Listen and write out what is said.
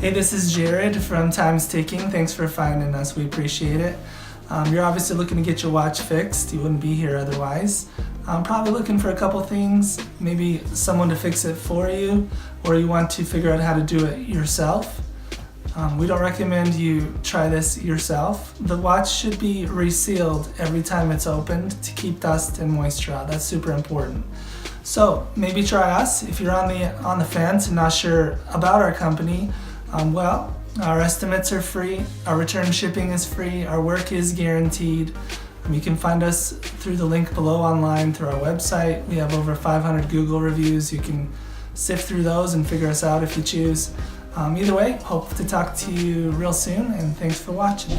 Hey, this is Jared from Time's Ticking. Thanks for finding us. We appreciate it. You're obviously looking to get your watch fixed. You wouldn't be here otherwise. Probably looking for a couple things, maybe someone to fix it for you, or you want to figure out how to do it yourself. We don't recommend you try this yourself. The watch should be resealed every time it's opened to keep dust and moisture out. That's super important. So maybe try us. If you're on the fence and not sure about our company, our estimates are free, our return shipping is free, our work is guaranteed. You can find us through the link below online through our website. We have over 500 Google reviews. You can sift through those and figure us out if you choose. Either way, hope to talk to you real soon, and thanks for watching.